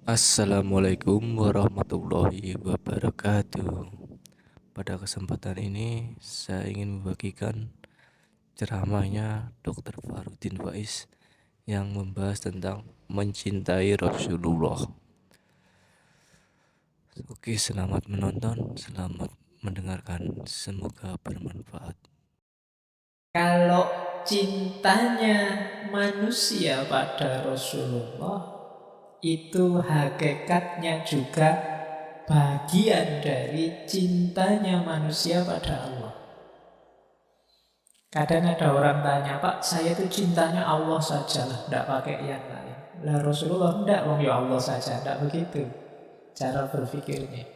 Assalamualaikum warahmatullahi wabarakatuh. Pada kesempatan ini saya ingin membagikan ceramahnya Dr. Farudin Faiz yang membahas tentang mencintai Rasulullah. Oke, selamat menonton, selamat mendengarkan, semoga bermanfaat. Kalau cintanya manusia pada Rasulullah itu hakikatnya juga bagian dari cintanya manusia pada Allah. Kadang ada orang tanya, Pak, saya itu cintanya Allah saja lah, tidak pakai yang lain. Lah Rasulullah tidak, wong ya Allah saja, tidak begitu cara berpikirnya.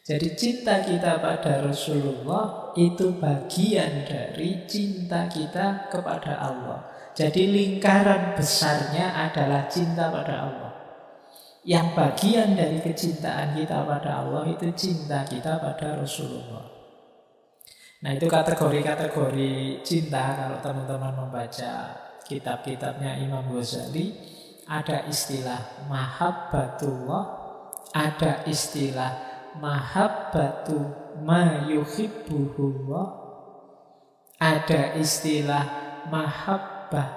Jadi cinta kita pada Rasulullah itu bagian dari cinta kita kepada Allah. Jadi lingkaran besarnya adalah cinta pada Allah. Yang bagian dari kecintaan kita pada Allah itu cinta kita pada Rasulullah. Nah, itu kategori-kategori cinta. Kalau teman-teman membaca kitab-kitabnya Imam Ghazali, ada istilah mahabbatullah, ada istilah mahabbatu ma yuhibbuhullah, ada istilah mahabbah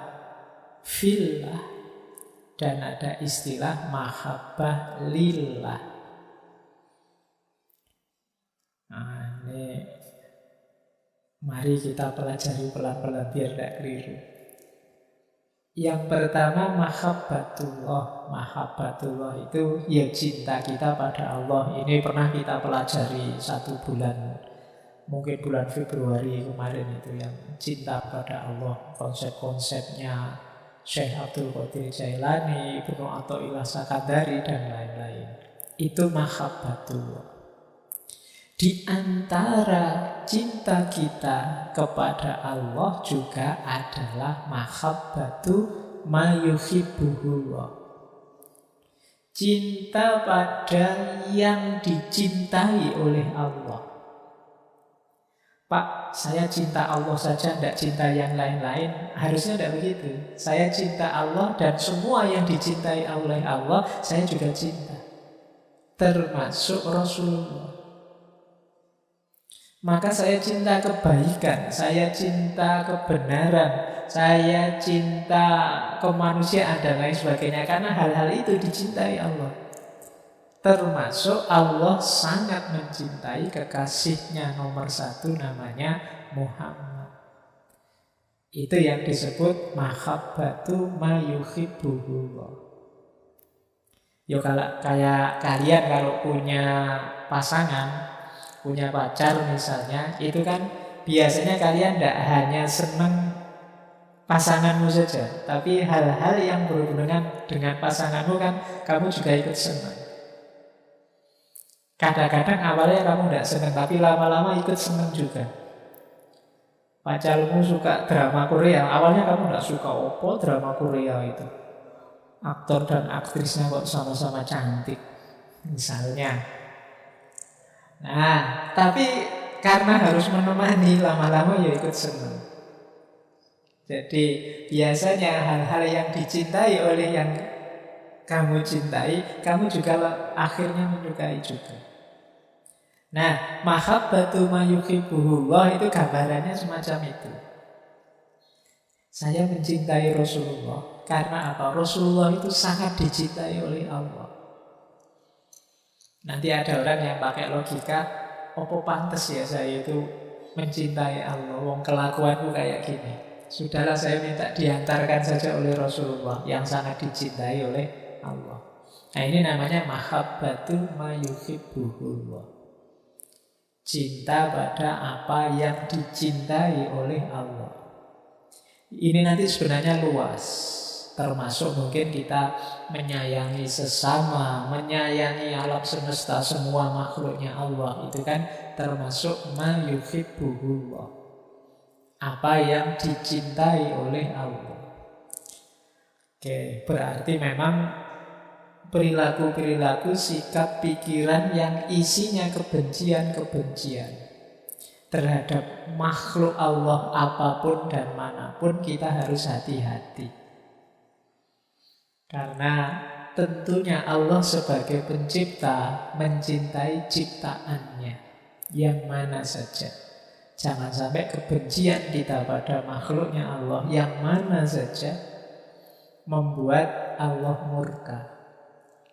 fillah, dan ada istilah mahabbah lillah. Nah, ini mari kita pelajari pelan-pelan biar tidak keliru. Yang pertama mahabbatullah. Mahabbatullah itu ya cinta kita pada Allah. Ini pernah kita pelajari 1 bulan, mungkin bulan Februari kemarin, itu yang cinta pada Allah. Konsep-konsepnya Syekh Abdul Qadir Jailani, Ibnu Athaillah Sakandari, dan lain-lain. Itu mahabbatullah. Di antara cinta kita kepada Allah juga adalah mahabbatu mayuhibbuhullah. Cinta pada yang dicintai oleh Allah. Pak, saya cinta Allah saja, tidak cinta yang lain-lain. Harusnya tidak begitu. Saya cinta Allah dan semua yang dicintai oleh Allah, saya juga cinta. Termasuk Rasulullah. Maka saya cinta kebaikan, saya cinta kebenaran, saya cinta kemanusiaan dan lain sebagainya. Karena hal-hal itu dicintai Allah. Termasuk Allah sangat mencintai kekasihnya nomor 1 namanya Muhammad. Itu yang disebut mahabbatu mayuhibbuhullah. Yo, kalau kayak kalian kalau punya pasangan, punya pacar misalnya, itu kan biasanya kalian tidak hanya senang pasanganmu saja, tapi hal-hal yang berhubungan dengan pasanganmu kan kamu juga ikut senang. Kadang-kadang awalnya kamu tidak senang, tapi lama-lama ikut senang juga. Pacarmu suka drama Korea, awalnya kamu tidak suka, opo drama Korea itu, aktor dan aktrisnya kok sama-sama cantik misalnya. Nah, tapi karena harus menemani, lama-lama ya ikut senang. Jadi biasanya hal-hal yang dicintai oleh yang kamu cintai, kamu juga akhirnya menyukai juga. Nah, mahabbatu mayuhibbuhullah itu gambarannya semacam itu. Saya mencintai Rasulullah karena apa? Rasulullah itu sangat dicintai oleh Allah. Nanti ada orang yang pakai logika, opo pantes ya saya itu mencintai Allah, wong kelakuanku kayak gini. Sudahlah, saya minta diantarkan saja oleh Rasulullah yang sangat dicintai oleh Allah. Nah, ini namanya mahabbatu mayuhibbuhullah. Cinta pada apa yang dicintai oleh Allah. Ini nanti sebenarnya luas. Termasuk mungkin kita menyayangi sesama, menyayangi alam semesta, semua makhluknya Allah. Itu kan termasuk ma yuhibbuhullah, apa yang dicintai oleh Allah. Oke, berarti memang perilaku-perilaku, sikap, pikiran yang isinya kebencian-kebencian terhadap makhluk Allah apapun dan manapun, kita harus hati-hati. Karena tentunya Allah sebagai pencipta mencintai ciptaannya yang mana saja. Jangan sampai kebencian kita pada makhluknya Allah yang mana saja membuat Allah murka.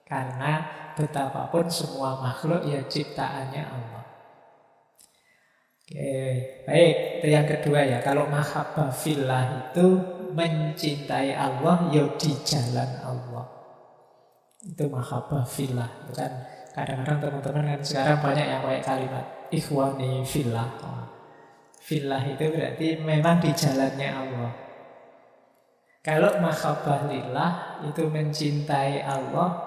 Karena betapapun semua makhluk ya ciptaannya Allah. Oke, baik. Itu yang kedua ya. Kalau mahabbah fillah itu mencintai Allah ya di jalan Allah. Itu mahabbah fillah. Itu kan kadang-kadang teman-teman kan sekarang banyak yang pakai kalimat ikhwani fillah. Fillah itu berarti memang di jalannya Allah. Kalau mahabbah lillah itu mencintai Allah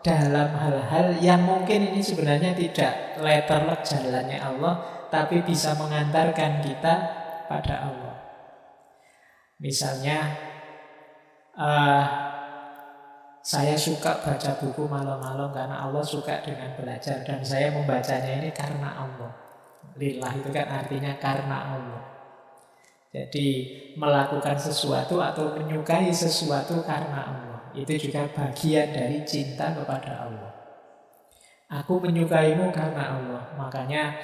dalam hal-hal yang mungkin ini sebenarnya tidak letterlek jalannya Allah, tapi bisa mengantarkan kita pada Allah. Misalnya saya suka baca buku malam-malam karena Allah suka dengan belajar, dan saya membacanya ini karena Allah. Lillah itu kan artinya karena Allah. Jadi melakukan sesuatu atau menyukai sesuatu karena Allah, itu juga bagian dari cinta kepada Allah. Aku menyukaimu karena Allah. Makanya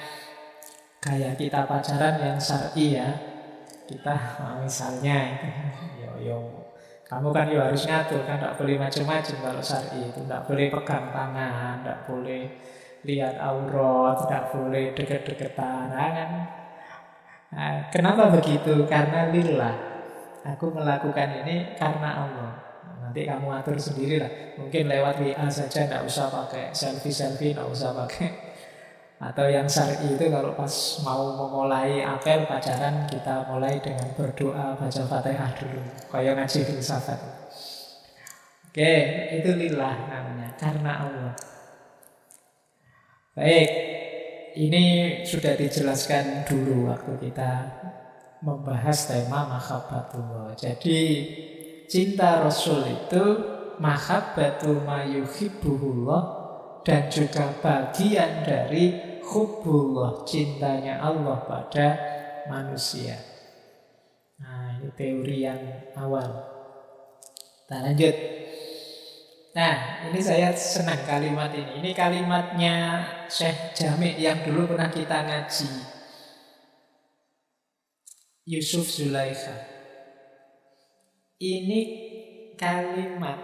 gaya kita pacaran yang syar'i ya. Kita misalnya kamu kan harus ngatur kan, tidak boleh macam-macam kalau syar'i itu. Tidak boleh pegang tangan, tidak boleh lihat aurat, tidak boleh deket-deketan kan. Nah, kenapa begitu? Karena lillah. Aku melakukan ini karena Allah. Nanti kamu atur sendirilah. Mungkin lewat WA saja, tidak usah pakai selfie-selfie, tidak usah pakai. Atau yang syar'i itu kalau pas mau memulai apel pacaran, kita mulai dengan berdoa, baca Fatihah dulu, kayak ngaji filsafat. Oke, itu lillah namanya, karena Allah. Baik, ini sudah dijelaskan dulu waktu kita membahas tema mahabbatullah. Jadi cinta Rasul itu mahabbatu ma yuhibbuhullah, dan juga bagian dari hubbullah, cintanya Allah pada manusia. Nah, ini teori yang awal. Kita lanjut. Nah, ini saya senang kalimat ini. Ini kalimatnya Syekh Jami' yang dulu pernah kita ngaji. Yusuf Zulaikha. Ini kalimat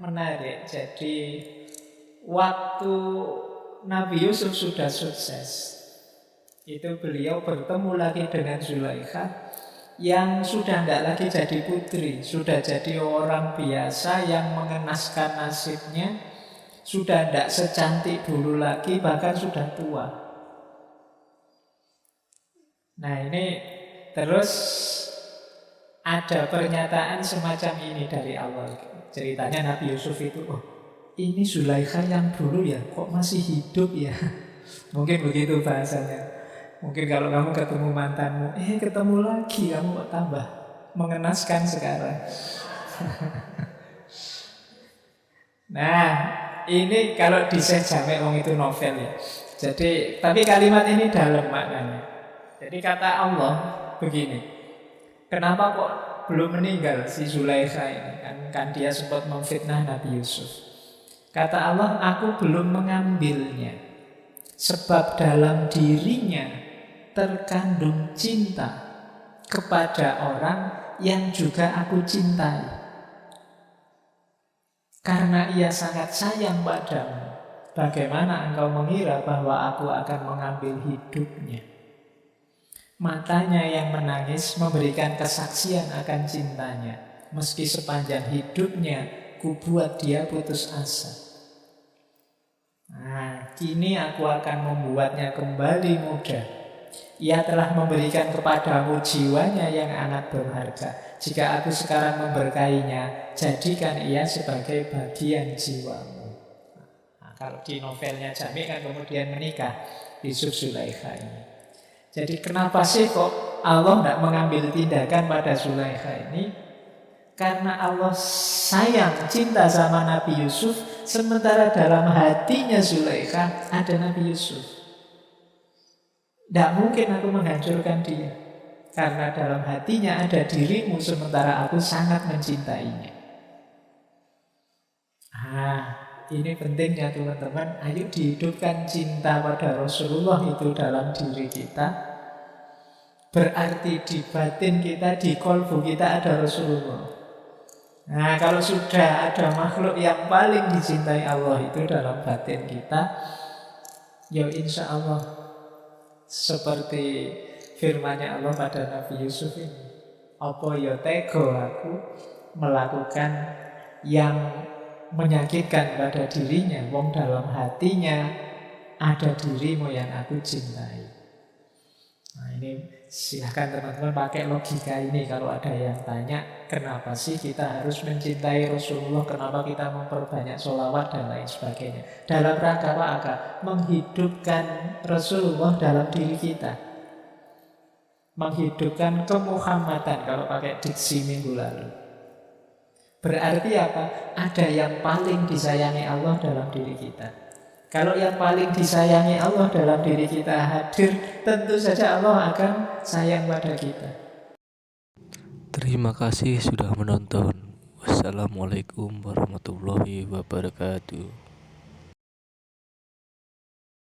menarik. Jadi waktu Nabi Yusuf sudah sukses, itu beliau bertemu lagi dengan Zulaikha yang sudah tidak lagi jadi putri, sudah jadi orang biasa yang mengenaskan nasibnya, sudah tidak secantik dulu lagi, bahkan sudah tua. Nah, ini terus ada pernyataan semacam ini dari Allah. Ceritanya Nabi Yusuf itu, ini Zulaikha yang dulu ya, kok masih hidup ya? Mungkin begitu bahasanya. Mungkin kalau kamu ketemu mantanmu, ketemu lagi, kamu kok tambah mengenaskan sekarang. Nah, ini kalau di Syekh Jami' itu novel ya. Jadi, tapi kalimat ini dalam maknanya. Jadi kata Allah begini, kenapa kok belum meninggal si Zulaikha ini? Kan dia sempat memfitnah Nabi Yusuf. Kata Allah, aku belum mengambilnya, sebab dalam dirinya terkandung cinta kepada orang yang juga aku cintai. Karena ia sangat sayang padamu, bagaimana engkau mengira bahwa aku akan mengambil hidupnya? Matanya yang menangis memberikan kesaksian akan cintanya, meski sepanjang hidupnya kubuat dia putus asa. Nah, kini aku akan membuatnya kembali muda. Ia telah memberikan kepadamu jiwanya yang amat berharga. Jika aku sekarang memberkainya, jadikan ia sebagai bagian jiwamu. Nah, kalau di novelnya Jami' kan kemudian menikah Yusuf Zulaikha ini. Jadi kenapa sih kok Allah tidak mengambil tindakan pada Zulaikha ini? Karena Allah sayang, cinta sama Nabi Yusuf, sementara dalam hatinya Zulaikha ada Nabi Yusuf. Tidak mungkin aku menghancurkan dia, karena dalam hatinya ada dirimu, sementara aku sangat mencintainya. Nah, ini pentingnya teman-teman. Ayo dihidupkan cinta pada Rasulullah itu dalam diri kita. Berarti di batin kita, di kolbu kita ada Rasulullah. Nah, kalau sudah ada makhluk yang paling dicintai Allah itu dalam batin kita, ya insya Allah seperti firman-Nya Allah pada Nabi Yusuf ini. Apa ya tego aku melakukan yang menyakitkan pada dirinya, wong dalam hatinya ada dirimu yang aku cintai. Nah ini silahkan teman-teman pakai logika ini kalau ada yang tanya kenapa sih kita harus mencintai Rasulullah, kenapa kita memperbanyak sholawat dan lain sebagainya. Dalam rangka apa? Menghidupkan Rasulullah dalam diri kita, menghidupkan kemuhammadan kalau pakai diksi minggu lalu. Berarti apa? Ada yang paling disayangi Allah dalam diri kita. Kalau yang paling disayangi Allah dalam diri kita hadir, tentu saja Allah akan sayang pada kita. Terima kasih sudah menonton. Wassalamualaikum warahmatullahi wabarakatuh.